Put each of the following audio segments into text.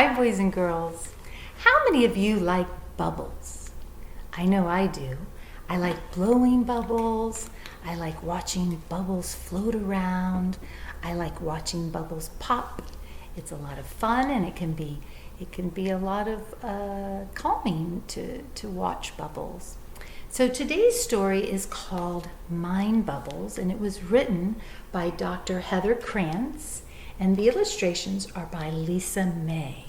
Hi, boys and girls. How many of you like bubbles? I know I do. I like blowing bubbles. I like watching bubbles float around. I like watching bubbles pop. It's a lot of fun, and it can be a lot of calming to watch bubbles. So today's story is called Mind Bubbles, and it was written by Dr. Heather Krantz, and the illustrations are by Lisa May.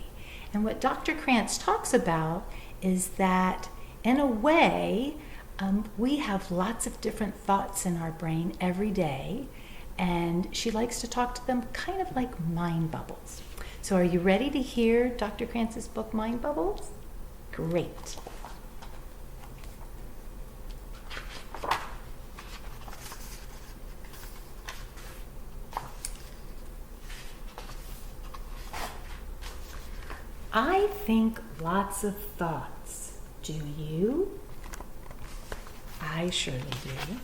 And what Dr. Krantz talks about is that, in a way, we have lots of different thoughts in our brain every day, and she likes to talk to them kind of like mind bubbles. So are you ready to hear Dr. Krantz's book, Mind Bubbles? Great. I think lots of thoughts. Do you? I surely do.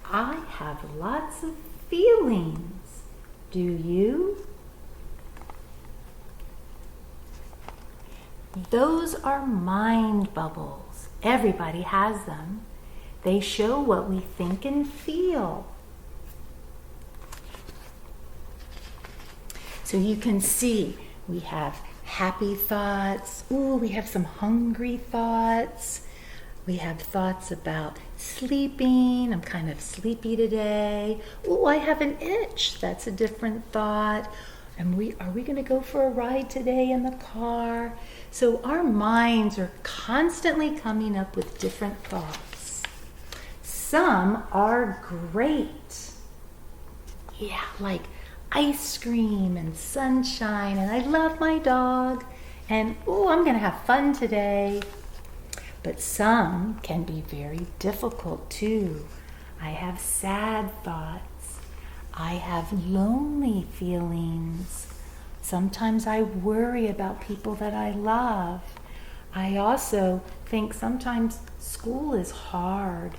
I have lots of feelings. Do you? Those are mind bubbles. Everybody has them. They show what we think and feel. So you can see we have happy thoughts. Ooh, we have some hungry thoughts. We have thoughts about sleeping. I'm kind of sleepy today. Ooh, I have an itch. That's a different thought. And are we going to go for a ride today in the car? So our minds are constantly coming up with different thoughts. Some are great. Yeah, like ice cream and sunshine, and I love my dog, and I'm going to have fun today. But some can be very difficult too. I have sad thoughts. I have lonely feelings. Sometimes I worry about people that I love. I also think sometimes school is hard.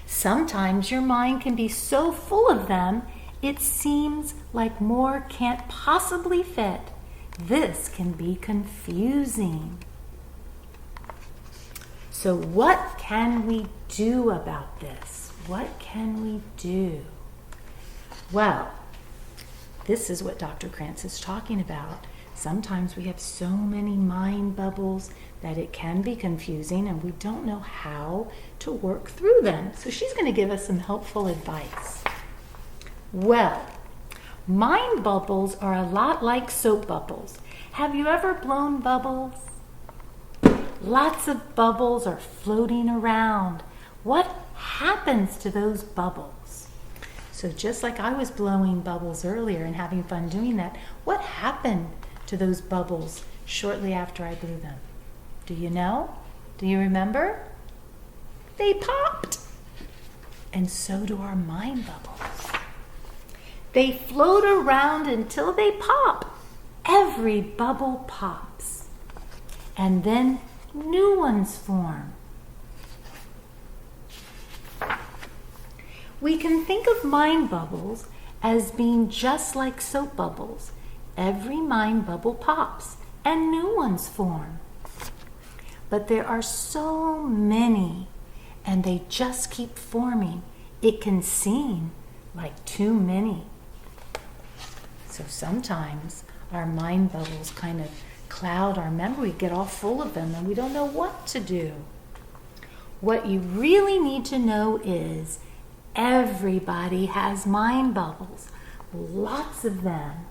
Sometimes your mind can be so full of them, it seems like more can't possibly fit. This can be confusing. So what can we do about this? What can we do? Well, this is what Dr. Krantz is talking about. Sometimes we have so many mind bubbles that it can be confusing and we don't know how to work through them. So she's going to give us some helpful advice. Well, mind bubbles are a lot like soap bubbles. Have you ever blown bubbles? Lots of bubbles are floating around. What happens to those bubbles? So just like I was blowing bubbles earlier and having fun doing that, what happened to those bubbles shortly after I blew them? Do you know? Do you remember? They popped. And so do our mind bubbles. They float around until they pop. Every bubble pops. And then new ones form. We can think of mind bubbles as being just like soap bubbles. Every mind bubble pops and new ones form. But there are so many, and they just keep forming. It can seem like too many. So sometimes our mind bubbles kind of cloud our memory, get all full of them, and we don't know what to do. What you really need to know is everybody has mind bubbles, lots of them.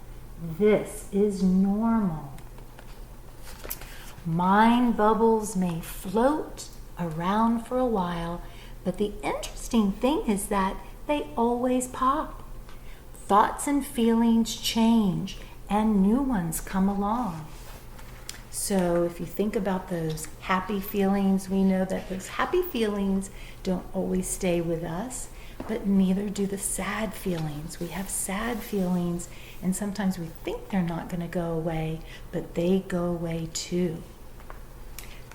This is normal. Mind bubbles may float around for a while, but the interesting thing is that they always pop. Thoughts and feelings change, and new ones come along. So if you think about those happy feelings, we know that those happy feelings don't always stay with us, but neither do the sad feelings. We have sad feelings, and sometimes we think they're not going to go away, but they go away too.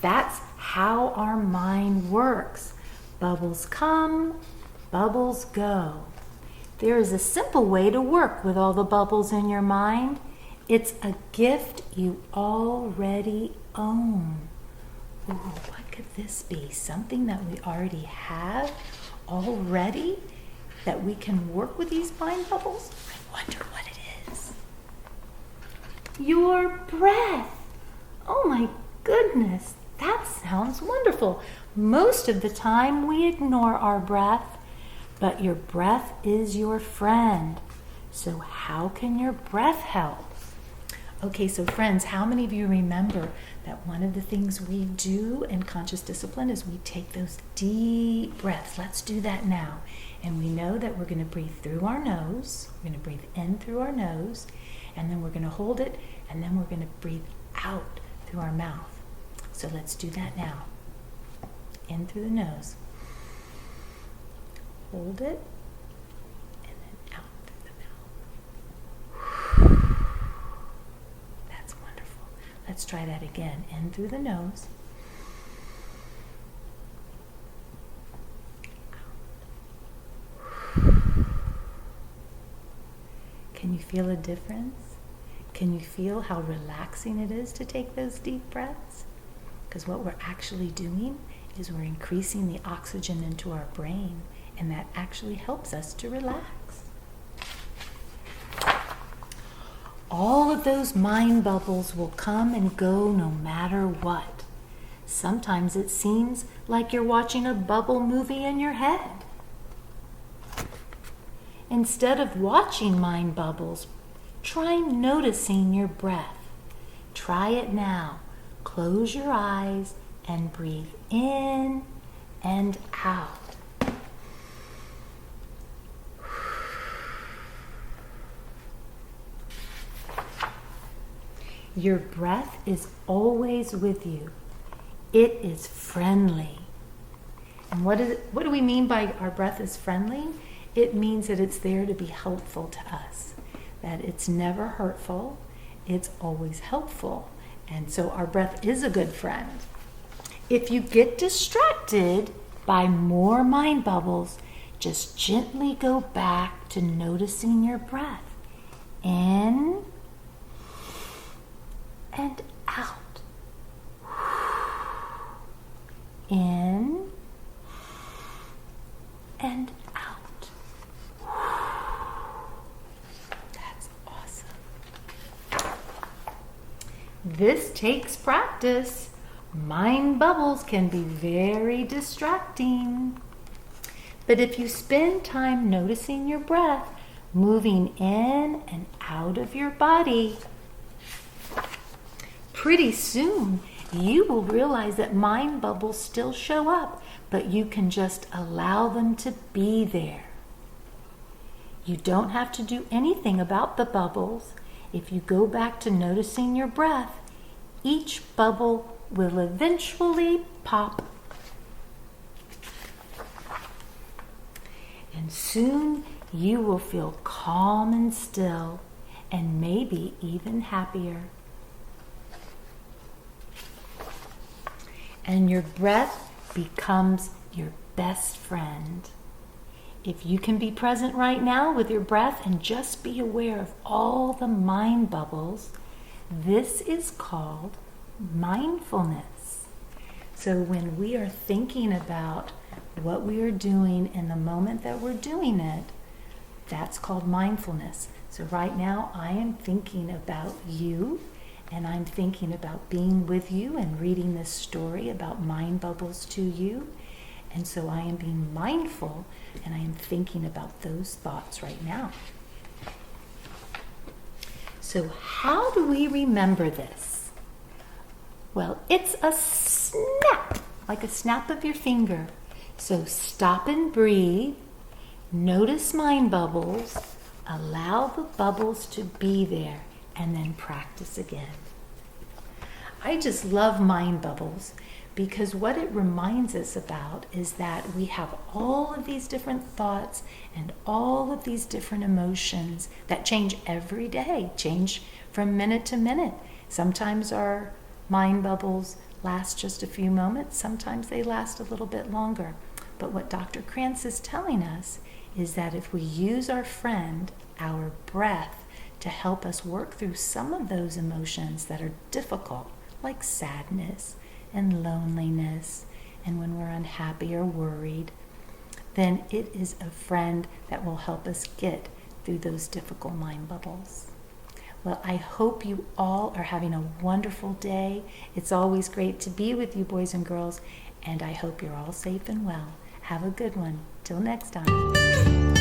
That's how our mind works. Bubbles come, bubbles go. there is a simple way to work with all the bubbles in your mind. It's a gift you already own. Ooh, what could this be? Something that we already have already that we can work with these mind bubbles? I wonder what it is. Your breath. Oh my goodness, that sounds wonderful. Most of the time we ignore our breath, but your breath is your friend. So how can your breath help? Okay, so friends, how many of you remember that one of the things we do in conscious discipline is we take those deep breaths? Let's do that now. And we know that we're going to breathe through our nose. We're going to breathe in through our nose, and then we're going to hold it, and then we're going to breathe out through our mouth. So let's do that now. In through the nose. Hold it, and then out through the mouth. That's wonderful. Let's try that again. In through the nose. Can you feel a difference? Can you feel how relaxing it is to take those deep breaths? Because what we're actually doing is we're increasing the oxygen into our brain, and that actually helps us to relax. All of those mind bubbles will come and go no matter what. Sometimes it seems like you're watching a bubble movie in your head. Instead of watching mind bubbles, try noticing your breath. Try it now. Close your eyes and breathe in and out. Your breath is always with you. It is friendly. And what do we mean by our breath is friendly? It means that it's there to be helpful to us, that it's never hurtful, it's always helpful. And so our breath is a good friend. If you get distracted by more mind bubbles, just gently go back to noticing your breath. In and out. In and out. That's awesome. This takes practice. Mind bubbles can be very distracting. But if you spend time noticing your breath, moving in and out of your body, pretty soon you will realize that mind bubbles still show up, but you can just allow them to be there. You don't have to do anything about the bubbles. If you go back to noticing your breath, each bubble will eventually pop. And soon you will feel calm and still, and maybe even happier. And your breath becomes your best friend. If you can be present right now with your breath and just be aware of all the mind bubbles, this is called mindfulness. So when we are thinking about what we are doing in the moment that we're doing it, that's called mindfulness. So right now I am thinking about you, and I'm thinking about being with you and reading this story about mind bubbles to you. And so I am being mindful, and I am thinking about those thoughts right now. So how do we remember this? Well, it's a snap, like a snap of your finger. So stop and breathe. Notice mind bubbles. Allow the bubbles to be there, and then practice again. I just love mind bubbles because what it reminds us about is that we have all of these different thoughts and all of these different emotions that change every day, change from minute to minute. Sometimes our mind bubbles last just a few moments, sometimes they last a little bit longer. But what Dr. Krantz is telling us is that if we use our friend, our breath, to help us work through some of those emotions that are difficult, like sadness and loneliness, and when we're unhappy or worried, then it is a friend that will help us get through those difficult mind bubbles. Well, I hope you all are having a wonderful day. It's always great to be with you, boys and girls, and I hope you're all safe and well. Have a good one. Till next time.